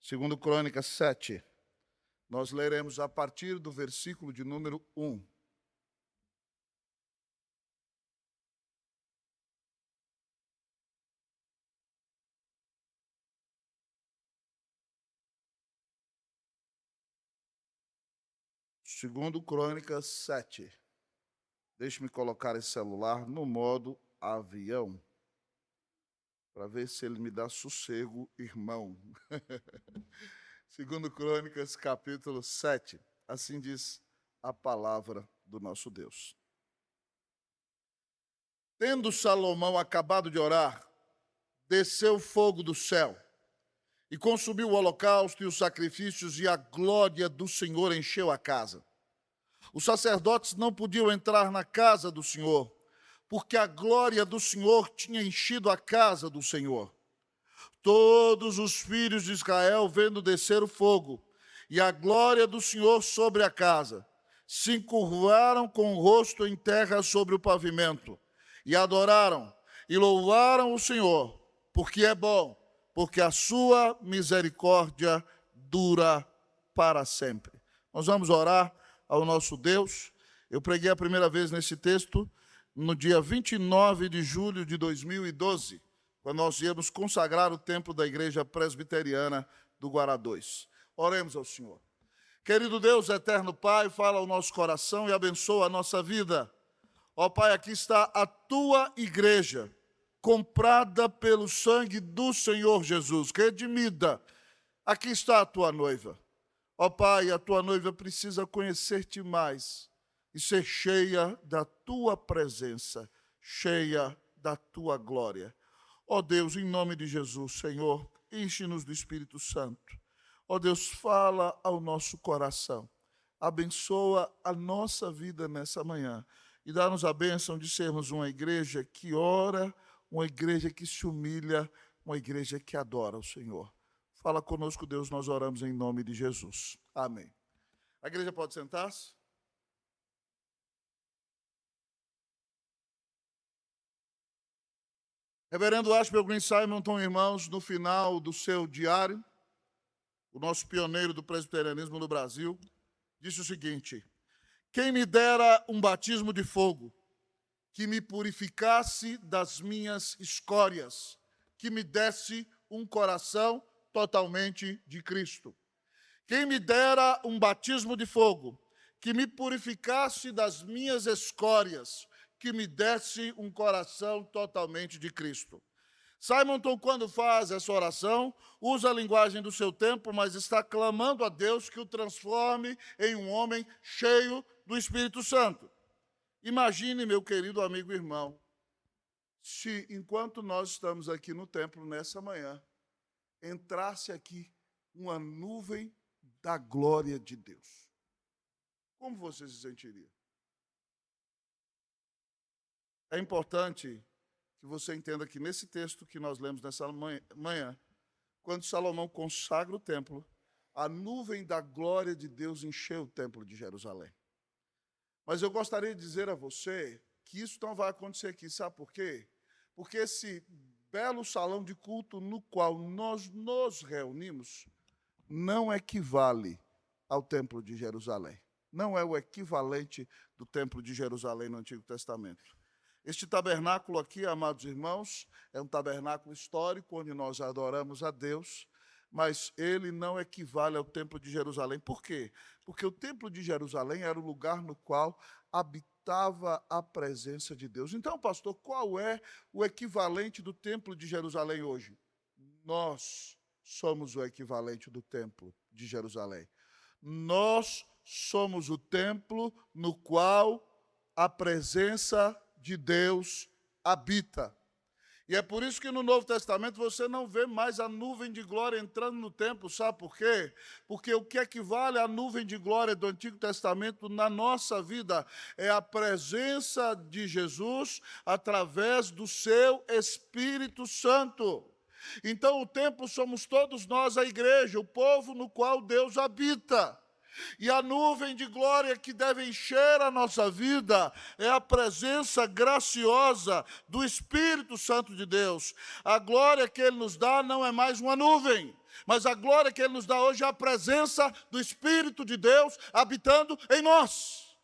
Segundo Crônicas 7, nós leremos a partir do versículo de número 1. Segundo Crônicas 7. Deixe-me colocar esse celular no modo avião, para ver se ele me dá sossego, irmão. Segundo Crônicas, capítulo 7, assim diz a palavra do nosso Deus. Tendo Salomão acabado de orar, desceu fogo do céu e consumiu o holocausto e os sacrifícios, e a glória do Senhor encheu a casa. Os sacerdotes não podiam entrar na casa do Senhor, porque a glória do Senhor tinha enchido a casa do Senhor. Todos os filhos de Israel, vendo descer o fogo e a glória do Senhor sobre a casa, se encurvaram com o rosto em terra sobre o pavimento, e adoraram e louvaram o Senhor, porque é bom, porque a sua misericórdia dura para sempre. Nós vamos orar ao nosso Deus. Eu preguei a primeira vez nesse texto no dia 29 de julho de 2012, quando nós íamos consagrar o templo da Igreja Presbiteriana do Guará 2. Oremos ao Senhor. Querido Deus, eterno Pai, fala ao nosso coração e abençoa a nossa vida. Ó Pai, aqui está a tua igreja, comprada pelo sangue do Senhor Jesus, redimida. Aqui está a tua noiva. Ó Pai, a tua noiva precisa conhecer-te mais e ser cheia da tua presença, cheia da tua glória. Ó Deus, em nome de Jesus, Senhor, enche-nos do Espírito Santo. Ó Deus, fala ao nosso coração. Abençoa a nossa vida nessa manhã e dá-nos a bênção de sermos uma igreja que ora, uma igreja que se humilha, uma igreja que adora o Senhor. Fala conosco, Deus, nós oramos em nome de Jesus. Amém. A igreja pode sentar-se? Reverendo Ashby Green Simonton, irmãos, no final do seu diário, o nosso pioneiro do presbiterianismo no Brasil, disse o seguinte: quem me dera um batismo de fogo, que me purificasse das minhas escórias, que me desse um coração totalmente de Cristo. Quem me dera um batismo de fogo, que me purificasse das minhas escórias, que me desse um coração totalmente de Cristo. Simonton, quando faz essa oração, usa a linguagem do seu tempo, mas está clamando a Deus que o transforme em um homem cheio do Espírito Santo. Imagine, meu querido amigo e irmão, se enquanto nós estamos aqui no templo nessa manhã, entrasse aqui uma nuvem da glória de Deus. Como você se sentiria? É importante que você entenda que nesse texto que nós lemos nessa manhã, quando Salomão consagra o templo, a nuvem da glória de Deus encheu o templo de Jerusalém. Mas eu gostaria de dizer a você que isso não vai acontecer aqui. Sabe por quê? Porque esse belo salão de culto no qual nós nos reunimos não equivale ao templo de Jerusalém. Não é o equivalente do templo de Jerusalém no Antigo Testamento. Este tabernáculo aqui, amados irmãos, é um tabernáculo histórico onde nós adoramos a Deus, mas ele não equivale ao templo de Jerusalém. Por quê? Porque o templo de Jerusalém era o lugar no qual habitava a presença de Deus. Então, pastor, qual é o equivalente do templo de Jerusalém hoje? Nós somos o equivalente do templo de Jerusalém. Nós somos o templo no qual a presença de Deus habita. E é por isso que no Novo Testamento você não vê mais a nuvem de glória entrando no templo. Sabe por quê? Porque o que equivale à nuvem de glória do Antigo Testamento na nossa vida é a presença de Jesus através do seu Espírito Santo. Então o templo somos todos nós, a igreja, o povo no qual Deus habita. E a nuvem de glória que deve encher a nossa vida é a presença graciosa do Espírito Santo de Deus. A glória que Ele nos dá não é mais uma nuvem, Mas a glória que Ele nos dá hoje é a presença do Espírito de Deus habitando em nós.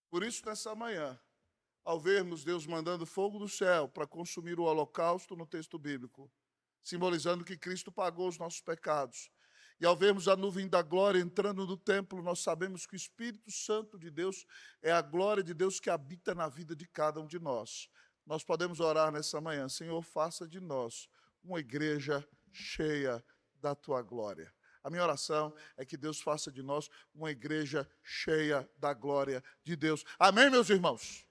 Por isso, nessa manhã, ao vermos Deus mandando fogo do céu para consumir o holocausto no texto bíblico, simbolizando que Cristo pagou os nossos pecados, e ao vermos a nuvem da glória entrando no templo, nós sabemos que o Espírito Santo de Deus é a glória de Deus que habita na vida de cada um de nós. Nós podemos orar nessa manhã: Senhor, faça de nós uma igreja cheia da Tua glória. A minha oração é que Deus faça de nós uma igreja cheia da glória de Deus. Amém, meus irmãos?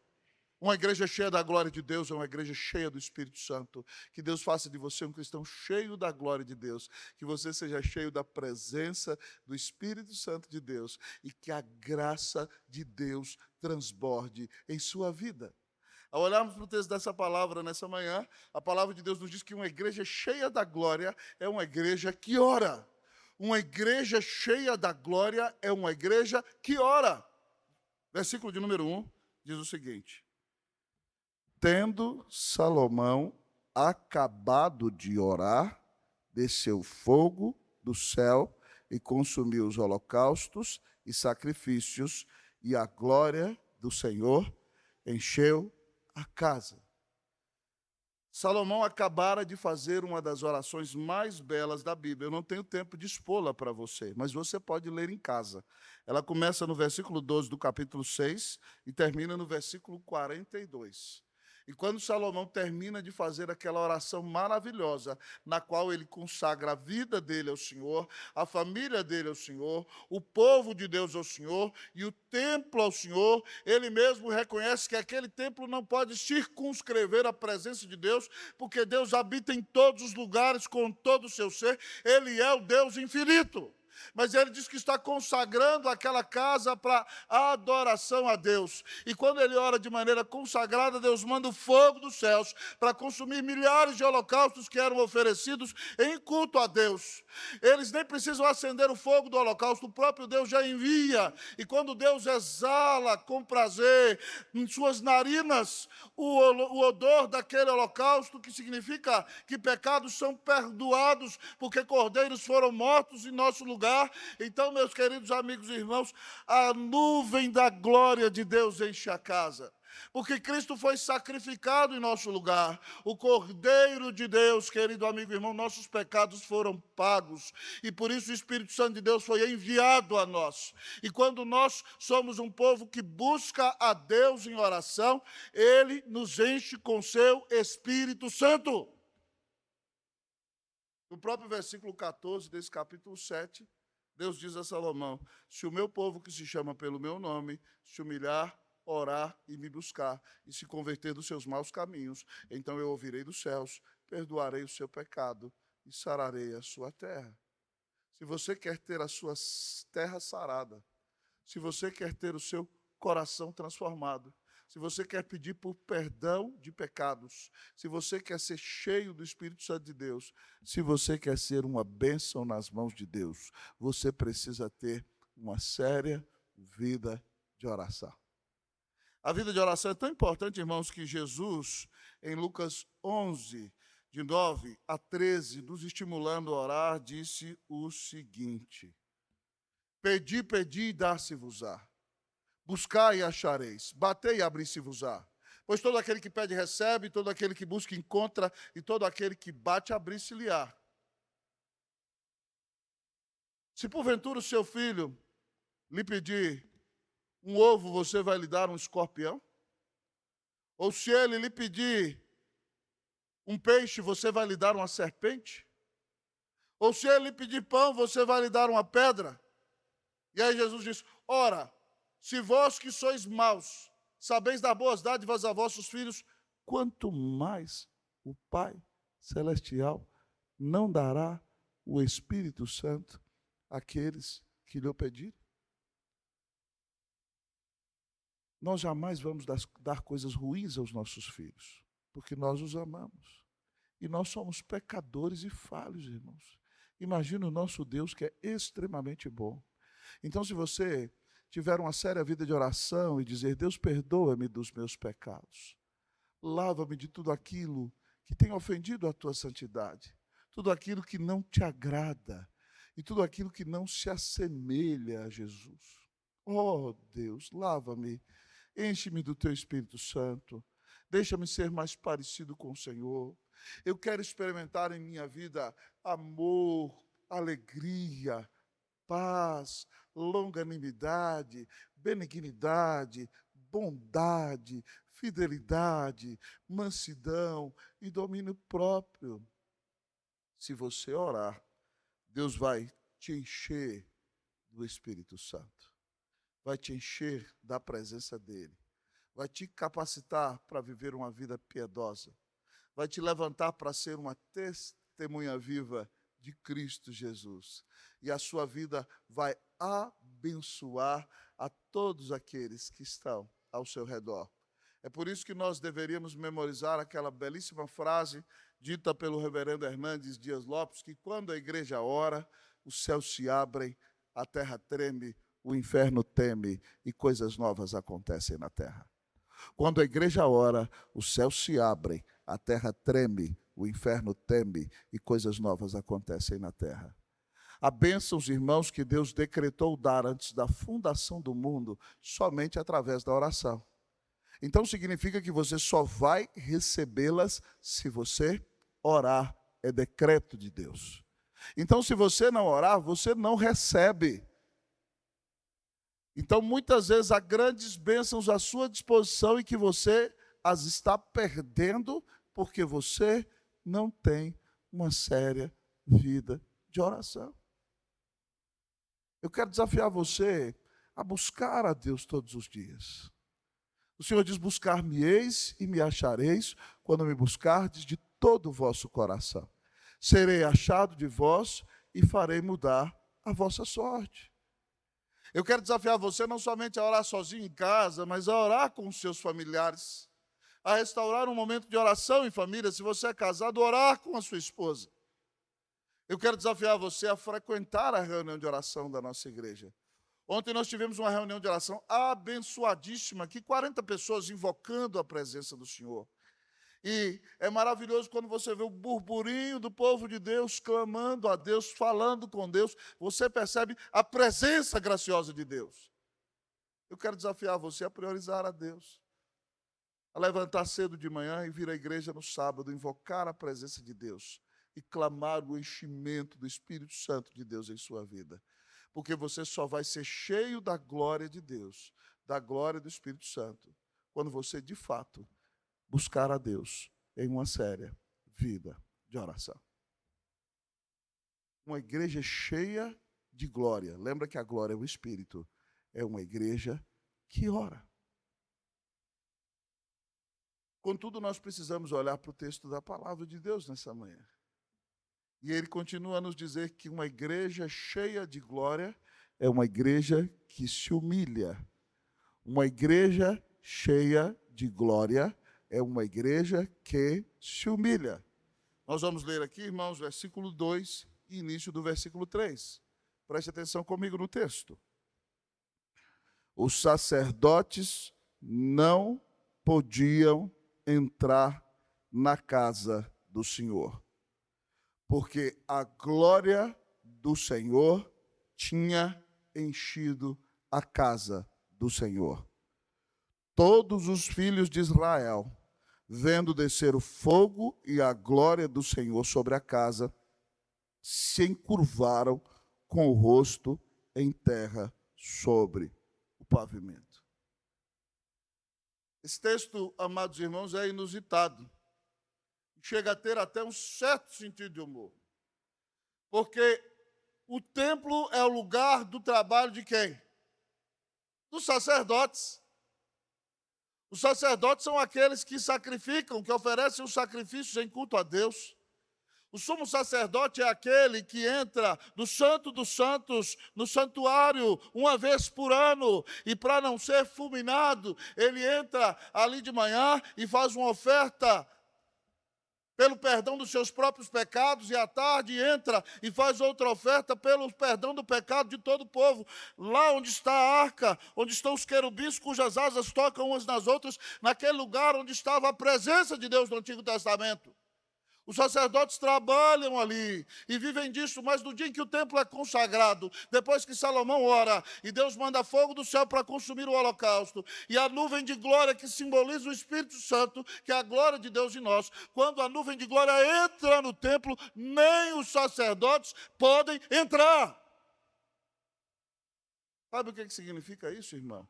Uma igreja cheia da glória de Deus é uma igreja cheia do Espírito Santo. Que Deus faça de você um cristão cheio da glória de Deus. Que você seja cheio da presença do Espírito Santo de Deus. E que a graça de Deus transborde em sua vida. Ao olharmos para o texto dessa palavra nessa manhã, a palavra de Deus nos diz que uma igreja cheia da glória é uma igreja que ora. Uma igreja cheia da glória é uma igreja que ora. Versículo de número 1 diz o seguinte: tendo Salomão acabado de orar, desceu fogo do céu e consumiu os holocaustos e sacrifícios, e a glória do Senhor encheu a casa. Salomão acabara de fazer uma das orações mais belas da Bíblia. Eu não tenho tempo de expô-la para você, mas você pode ler em casa. Ela começa no versículo 12 do capítulo 6 e termina no versículo 42. E quando Salomão termina de fazer aquela oração maravilhosa, na qual ele consagra a vida dele ao Senhor, a família dele ao Senhor, o povo de Deus ao Senhor e o templo ao Senhor, ele mesmo reconhece que aquele templo não pode circunscrever a presença de Deus, porque Deus habita em todos os lugares com todo o seu ser, ele é o Deus infinito. Mas ele diz que está consagrando aquela casa para a adoração a Deus. E quando ele ora de maneira consagrada, Deus manda o fogo dos céus para consumir milhares de holocaustos que eram oferecidos em culto a Deus. Eles nem precisam acender o fogo do holocausto, o próprio Deus já envia. E quando Deus exala com prazer em suas narinas o odor daquele holocausto, que significa que pecados são perdoados, porque cordeiros foram mortos em nosso lugar. Então, meus queridos amigos e irmãos, a nuvem da glória de Deus enche a casa. Porque Cristo foi sacrificado em nosso lugar. O Cordeiro de Deus, querido amigo e irmão, nossos pecados foram pagos. E por isso o Espírito Santo de Deus foi enviado a nós. E quando nós somos um povo que busca a Deus em oração, Ele nos enche com seu Espírito Santo. No próprio versículo 14 desse capítulo 7, Deus diz a Salomão: se o meu povo que se chama pelo meu nome se humilhar, orar e me buscar, e se converter dos seus maus caminhos, então eu ouvirei dos céus, perdoarei o seu pecado e sararei a sua terra. Se você quer ter a sua terra sarada, se você quer ter o seu coração transformado, se você quer pedir por perdão de pecados, se você quer ser cheio do Espírito Santo de Deus, se você quer ser uma bênção nas mãos de Deus, você precisa ter uma séria vida de oração. A vida de oração é tão importante, irmãos, que Jesus, em Lucas 11, de 9 a 13, nos estimulando a orar, disse o seguinte: pedi, pedi e dar-se-vos-á. Buscai e achareis, batei e abri-se-vos-á. Pois todo aquele que pede recebe, todo aquele que busca encontra, e todo aquele que bate abri-se-lhe-á. Se porventura o seu filho lhe pedir um ovo, você vai lhe dar um escorpião? Ou se ele lhe pedir um peixe, você vai lhe dar uma serpente? Ou se ele lhe pedir pão, você vai lhe dar uma pedra? E aí Jesus diz: ora, se vós que sois maus, sabeis dar boas dádivas a vossos filhos, quanto mais o Pai Celestial não dará o Espírito Santo àqueles que lhe o pedirem? Nós jamais vamos dar coisas ruins aos nossos filhos, porque nós os amamos. E nós somos pecadores e falhos, irmãos. Imagina o nosso Deus, que é extremamente bom. Então, se você tiver uma séria vida de oração e dizer: Deus, perdoa-me dos meus pecados, lava-me de tudo aquilo que tem ofendido a tua santidade, tudo aquilo que não te agrada e tudo aquilo que não se assemelha a Jesus. Oh, Deus, lava-me, enche-me do teu Espírito Santo, deixa-me ser mais parecido com o Senhor. Eu quero experimentar em minha vida amor, alegria, paz, longanimidade, benignidade, bondade, fidelidade, mansidão e domínio próprio. Se você orar, Deus vai te encher do Espírito Santo, vai te encher da presença dEle, vai te capacitar para viver uma vida piedosa, vai te levantar para ser uma testemunha viva de Cristo Jesus. E a sua vida vai abençoar a todos aqueles que estão ao seu redor. É por isso que nós deveríamos memorizar aquela belíssima frase dita pelo reverendo Hernandes Dias Lopes, que quando a igreja ora, os céus se abrem, a terra treme, o inferno teme e coisas novas acontecem na terra. Quando a igreja ora, os céus se abrem, a terra treme, o inferno teme e coisas novas acontecem na terra. Há bênçãos, irmãos, que Deus decretou dar antes da fundação do mundo, somente através da oração. Então significa que você só vai recebê-las se você orar. É decreto de Deus. Então, se você não orar, você não recebe. Então, muitas vezes, há grandes bênçãos à sua disposição e que você as está perdendo porque você não tem uma séria vida de oração. Eu quero desafiar você a buscar a Deus todos os dias. O Senhor diz, buscar-me-eis e me achareis, quando me buscardes de todo o vosso coração. Serei achado de vós e farei mudar a vossa sorte. Eu quero desafiar você não somente a orar sozinho em casa, mas a orar com os seus familiares, a restaurar um momento de oração em família. Se você é casado, orar com a sua esposa. Eu quero desafiar você a frequentar a reunião de oração da nossa igreja. Ontem nós tivemos uma reunião de oração abençoadíssima, aqui 40 pessoas invocando a presença do Senhor. E é maravilhoso quando você vê o burburinho do povo de Deus, clamando a Deus, falando com Deus, você percebe a presença graciosa de Deus. Eu quero desafiar você a priorizar a Deus, a levantar cedo de manhã e vir à igreja no sábado, invocar a presença de Deus e clamar o enchimento do Espírito Santo de Deus em sua vida. Porque você só vai ser cheio da glória de Deus, da glória do Espírito Santo, quando você, de fato, buscar a Deus em uma séria vida de oração. Uma igreja cheia de glória. Lembra que a glória é o Espírito. É uma igreja que ora. Contudo, nós precisamos olhar para o texto da palavra de Deus nessa manhã. E ele continua a nos dizer que uma igreja cheia de glória é uma igreja que se humilha. Uma igreja cheia de glória é uma igreja que se humilha. Nós vamos ler aqui, irmãos, versículo 2 e início do versículo 3. Preste atenção comigo no texto. Os sacerdotes não podiam entrar na casa do Senhor, porque a glória do Senhor tinha enchido a casa do Senhor. Todos os filhos de Israel, vendo descer o fogo e a glória do Senhor sobre a casa, se encurvaram com o rosto em terra sobre o pavimento. Esse texto, amados irmãos, é inusitado. Chega a ter até um certo sentido de humor. Porque o templo é o lugar do trabalho de quem? Dos sacerdotes. Os sacerdotes são aqueles que sacrificam, que oferecem os sacrifícios em culto a Deus. O sumo sacerdote é aquele que entra no Santo dos Santos, no santuário, uma vez por ano, e para não ser fulminado, ele entra ali de manhã e faz uma oferta pelo perdão dos seus próprios pecados, e à tarde entra e faz outra oferta pelo perdão do pecado de todo o povo. Lá onde está a arca, onde estão os querubins cujas asas tocam umas nas outras, naquele lugar onde estava a presença de Deus no Antigo Testamento. Os sacerdotes trabalham ali e vivem disso, mas no dia em que o templo é consagrado, depois que Salomão ora e Deus manda fogo do céu para consumir o holocausto, e a nuvem de glória que simboliza o Espírito Santo, que é a glória de Deus em nós, quando a nuvem de glória entra no templo, nem os sacerdotes podem entrar. Sabe o que significa isso, irmão?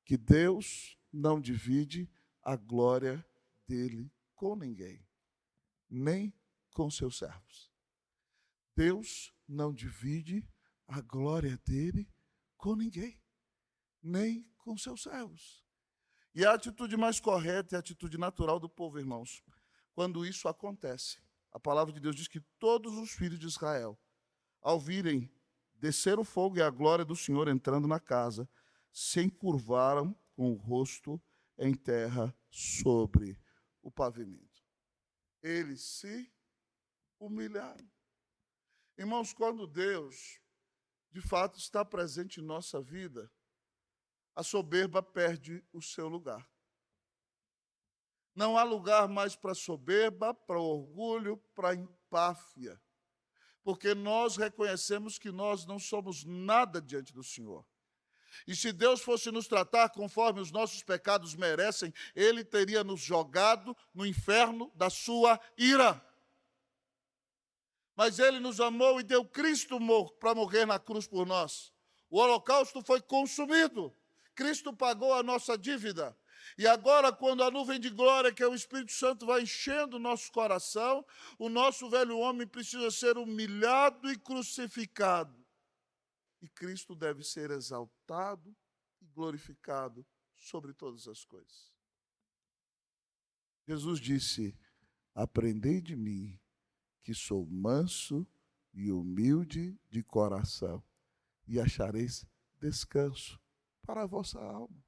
Que Deus não divide a glória dele com ninguém, nem com seus servos. Deus não divide a glória dele com ninguém, nem com seus servos. E a atitude mais correta é a atitude natural do povo, irmãos. Quando isso acontece, a palavra de Deus diz que todos os filhos de Israel, ao virem descer o fogo e a glória do Senhor entrando na casa, se encurvaram com o rosto em terra sobre o pavimento. Eles se humilharam. Irmãos, quando Deus, de fato, está presente em nossa vida, a soberba perde o seu lugar. Não há lugar mais para soberba, para orgulho, para empáfia, porque nós reconhecemos que nós não somos nada diante do Senhor. E se Deus fosse nos tratar conforme os nossos pecados merecem, Ele teria nos jogado no inferno da sua ira. Mas Ele nos amou e deu Cristo para morrer na cruz por nós. O holocausto foi consumido. Cristo pagou a nossa dívida. E agora, quando a nuvem de glória, que é o Espírito Santo, vai enchendo o nosso coração, o nosso velho homem precisa ser humilhado e crucificado. E Cristo deve ser exaltado e glorificado sobre todas as coisas. Jesus disse: aprendei de mim, que sou manso e humilde de coração, e achareis descanso para a vossa alma.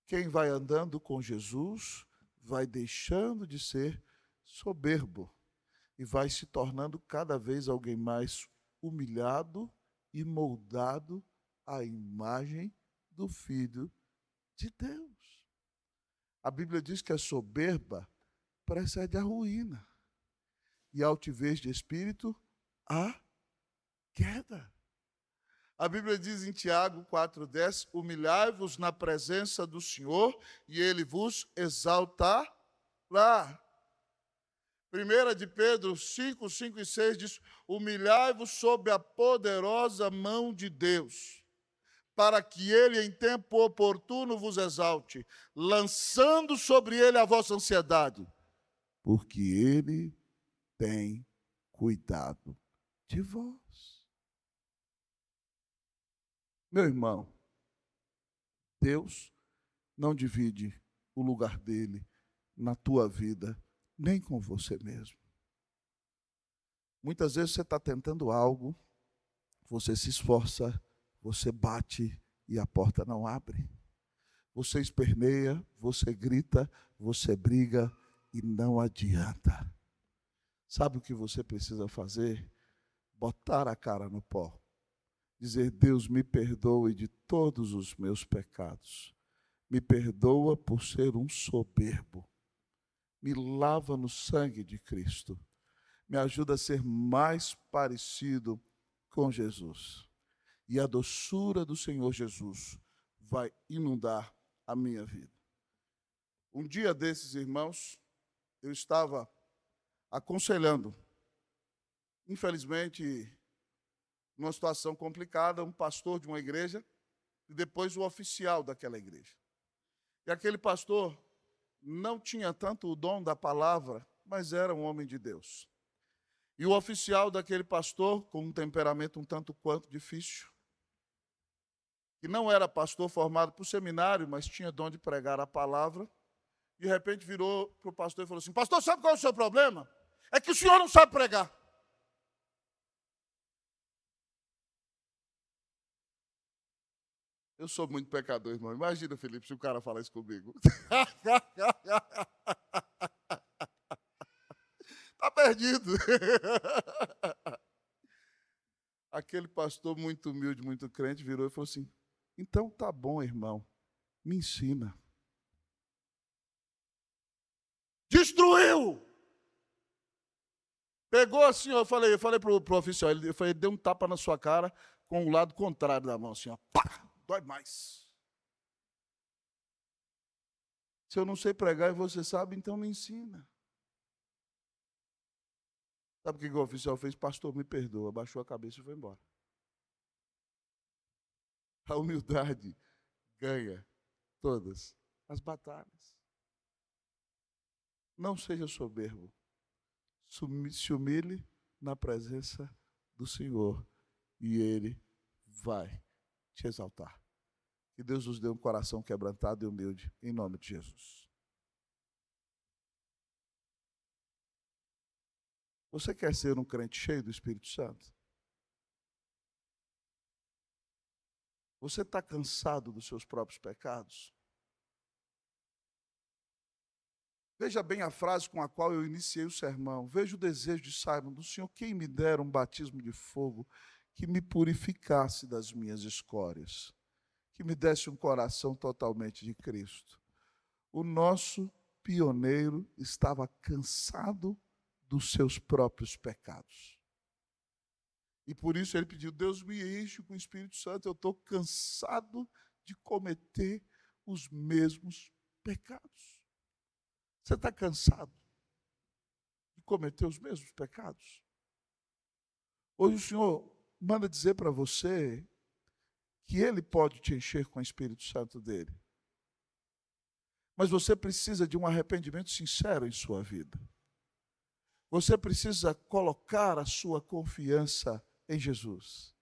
Quem vai andando com Jesus vai deixando de ser soberbo e vai se tornando cada vez alguém mais humilhado e moldado à imagem do Filho de Deus. A Bíblia diz que a soberba precede a ruína e a altivez de espírito, a queda. A Bíblia diz em Tiago 4,10, humilhai-vos na presença do Senhor e Ele vos exaltará. 1 de Pedro 5, 5 e 6 diz, humilhai-vos sob a poderosa mão de Deus, para que Ele em tempo oportuno vos exalte, lançando sobre Ele a vossa ansiedade, porque Ele tem cuidado de vós. Meu irmão, Deus não divide o lugar dele na tua vida, nem com você mesmo. Muitas vezes você está tentando algo, você se esforça, você bate e a porta não abre. Você esperneia, você grita, você briga e não adianta. Sabe o que você precisa fazer? Botar a cara no pó. Dizer, Deus, me perdoe de todos os meus pecados. Me perdoa por ser um soberbo. Me lava no sangue de Cristo. Me ajuda a ser mais parecido com Jesus. E a doçura do Senhor Jesus vai inundar a minha vida. Um dia desses, irmãos, eu estava aconselhando, infelizmente, numa situação complicada, um pastor de uma igreja e depois o oficial daquela igreja. E aquele pastor não tinha tanto o dom da palavra, mas era um homem de Deus. E o oficial daquele pastor, com um temperamento um tanto quanto difícil, que não era pastor formado por seminário, mas tinha dom de pregar a palavra, de repente virou para o pastor e falou assim, pastor, sabe qual é o seu problema? É que o senhor não sabe pregar. Eu sou muito pecador, irmão. Imagina, Felipe, se o cara falar isso comigo. Está perdido. Aquele pastor muito humilde, muito crente, virou e falou assim, então tá bom, irmão, me ensina. Destruiu! Pegou assim, eu falei pro oficial, ele deu um tapa na sua cara com o lado contrário da mão, assim, ó, pá, dói mais. Se eu não sei pregar e você sabe, então me ensina. Sabe o que o oficial fez? Pastor, me perdoa, abaixou a cabeça e foi embora. A humildade ganha todas as batalhas. Não seja soberbo. Se humilhe na presença do Senhor e Ele vai te exaltar. Que Deus nos dê um coração quebrantado e humilde, em nome de Jesus. Você quer ser um crente cheio do Espírito Santo? Você está cansado dos seus próprios pecados? Veja bem a frase com a qual eu iniciei o sermão. Veja o desejo de Simon, do Senhor, quem me dera um batismo de fogo que me purificasse das minhas escórias, que me desse um coração totalmente de Cristo. O nosso pioneiro estava cansado dos seus próprios pecados. E por isso ele pediu, Deus me enche com o Espírito Santo, eu estou cansado de cometer os mesmos pecados. Você está cansado de cometer os mesmos pecados? Hoje o Senhor manda dizer para você que Ele pode te encher com o Espírito Santo dEle. Mas você precisa de um arrependimento sincero em sua vida. Você precisa colocar a sua confiança em Jesus.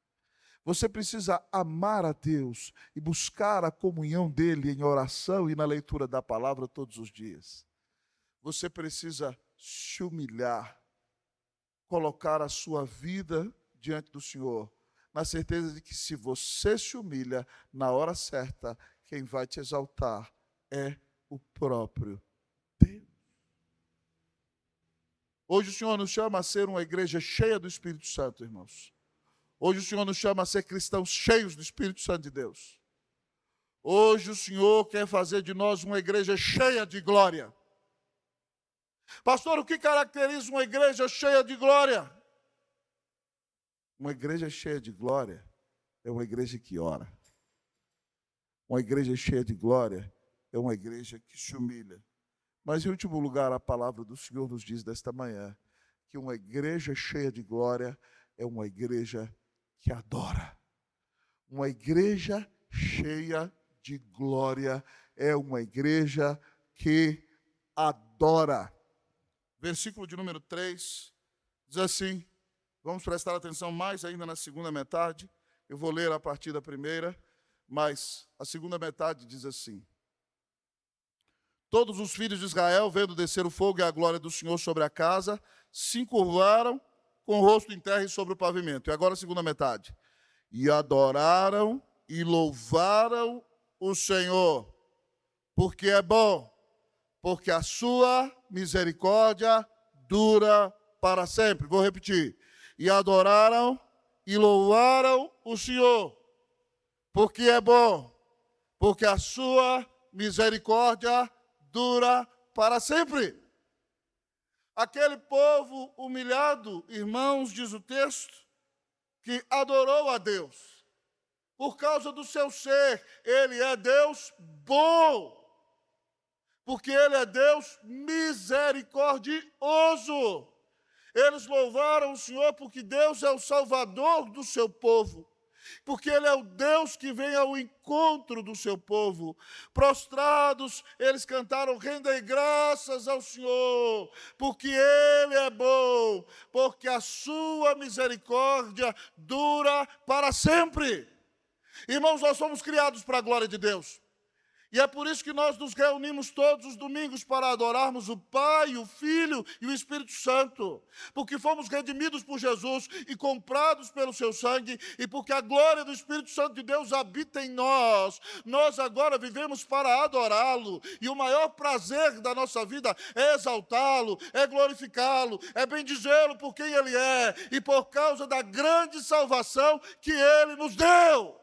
Você precisa amar a Deus e buscar a comunhão dEle em oração e na leitura da palavra todos os dias. Você precisa se humilhar, colocar a sua vida diante do Senhor, na certeza de que se você se humilha na hora certa, quem vai te exaltar é o próprio Deus. Hoje o Senhor nos chama a ser uma igreja cheia do Espírito Santo, irmãos. Hoje o Senhor nos chama a ser cristãos cheios do Espírito Santo de Deus. Hoje o Senhor quer fazer de nós uma igreja cheia de glória. Pastor, o que caracteriza uma igreja cheia de glória? Uma igreja cheia de glória é uma igreja que ora. Uma igreja cheia de glória é uma igreja que se humilha. Mas, em último lugar, a palavra do Senhor nos diz desta manhã que uma igreja cheia de glória é uma igreja que adora. Uma igreja cheia de glória é uma igreja que adora. Versículo de número 3, diz assim, vamos prestar atenção mais ainda na segunda metade, eu vou ler a partir da primeira, mas a segunda metade diz assim, todos os filhos de Israel, vendo descer o fogo e a glória do Senhor sobre a casa, se encurvaram com o rosto em terra e sobre o pavimento. E agora a segunda metade. E adoraram e louvaram o Senhor, porque é bom, porque a sua misericórdia dura para sempre. Vou repetir. E adoraram e louvaram o Senhor, porque é bom, porque a sua misericórdia dura para sempre. Aquele povo humilhado, irmãos, diz o texto, que adorou a Deus, por causa do seu ser, Ele é Deus bom, porque Ele é Deus misericordioso. Eles louvaram o Senhor porque Deus é o Salvador do seu povo, porque Ele é o Deus que vem ao encontro do seu povo. Prostrados, eles cantaram, rendei graças ao Senhor, porque Ele é bom, porque a sua misericórdia dura para sempre. Irmãos, nós somos criados para a glória de Deus. E é por isso que nós nos reunimos todos os domingos para adorarmos o Pai, o Filho e o Espírito Santo. Porque fomos redimidos por Jesus e comprados pelo seu sangue, e porque a glória do Espírito Santo de Deus habita em nós. Nós agora vivemos para adorá-lo, e o maior prazer da nossa vida é exaltá-lo, é glorificá-lo, é bendizê-lo por quem Ele é, e por causa da grande salvação que Ele nos deu.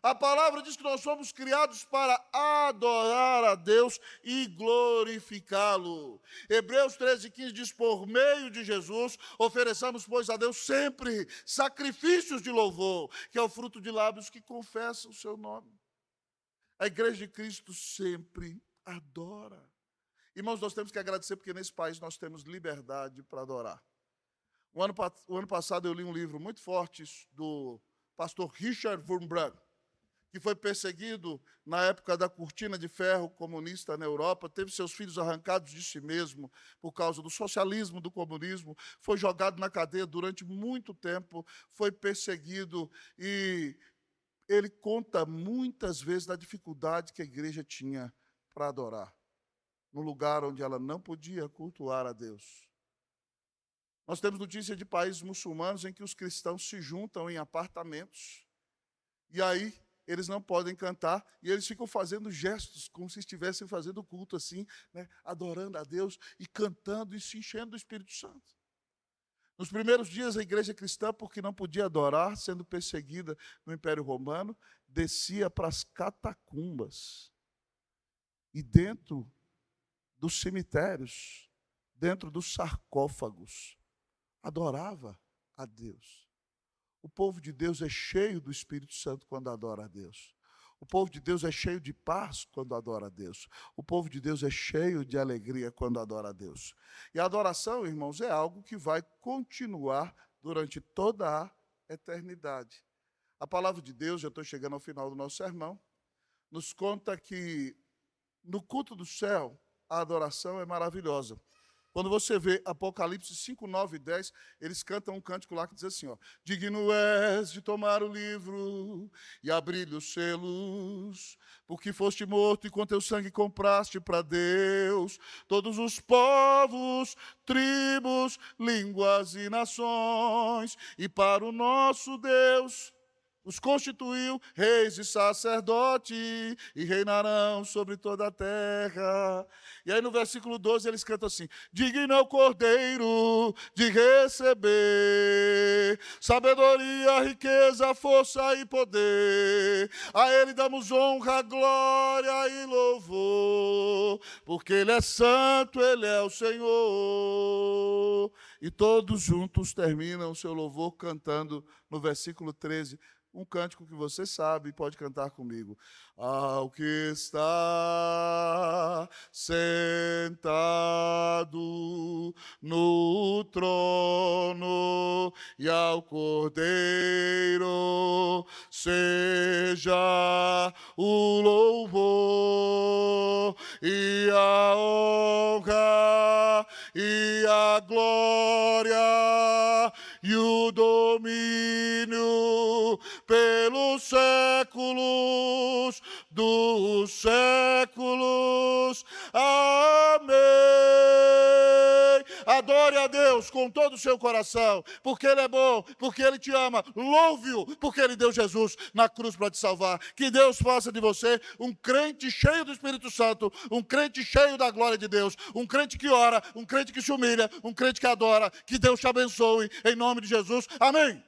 A palavra diz que nós somos criados para adorar a Deus e glorificá-lo. Hebreus 13:15 diz, por meio de Jesus, ofereçamos, pois, a Deus sempre sacrifícios de louvor, que é o fruto de lábios que confessam o seu nome. A igreja de Cristo sempre adora. Irmãos, nós temos que agradecer porque nesse país nós temos liberdade para adorar. O ano passado eu li um livro muito forte do pastor Richard Wurmbrand, que foi perseguido na época da cortina de ferro comunista na Europa, teve seus filhos arrancados de si mesmo por causa do socialismo, do comunismo, foi jogado na cadeia durante muito tempo, foi perseguido, e ele conta muitas vezes da dificuldade que a igreja tinha para adorar, no lugar onde ela não podia cultuar a Deus. Nós temos notícia de países muçulmanos em que os cristãos se juntam em apartamentos, e aí eles não podem cantar, e eles ficam fazendo gestos, como se estivessem fazendo culto assim, né, adorando a Deus, e cantando, e se enchendo do Espírito Santo. Nos primeiros dias, a igreja cristã, porque não podia adorar, sendo perseguida no Império Romano, descia para as catacumbas, e dentro dos cemitérios, dentro dos sarcófagos, adorava a Deus. O povo de Deus é cheio do Espírito Santo quando adora a Deus. O povo de Deus é cheio de paz quando adora a Deus. O povo de Deus é cheio de alegria quando adora a Deus. E a adoração, irmãos, é algo que vai continuar durante toda a eternidade. A palavra de Deus, já estou chegando ao final do nosso sermão, nos conta que no culto do céu, a adoração é maravilhosa. Quando você vê Apocalipse 5, 9 e 10, eles cantam um cântico lá que diz assim, ó, digno és de tomar o livro e abrir os selos, porque foste morto e com teu sangue compraste para Deus todos os povos, tribos, línguas e nações, e para o nosso Deus os constituiu reis e sacerdotes, e reinarão sobre toda a terra. E aí no versículo 12 eles cantam assim, digno é o Cordeiro de receber sabedoria, riqueza, força e poder. A ele damos honra, glória e louvor, porque ele é santo, ele é o Senhor. E todos juntos terminam o seu louvor cantando no versículo 13, um cântico que você sabe e pode cantar comigo. Ao que está sentado no trono e ao Cordeiro seja o louvor e a honra e a glória e o domínio pelos séculos dos séculos. Amém. Adore a Deus com todo o seu coração, porque Ele é bom, porque Ele te ama. Louve-o, porque Ele deu Jesus na cruz para te salvar. Que Deus faça de você um crente cheio do Espírito Santo, um crente cheio da glória de Deus, um crente que ora, um crente que se humilha, um crente que adora. Que Deus te abençoe, em nome de Jesus. Amém.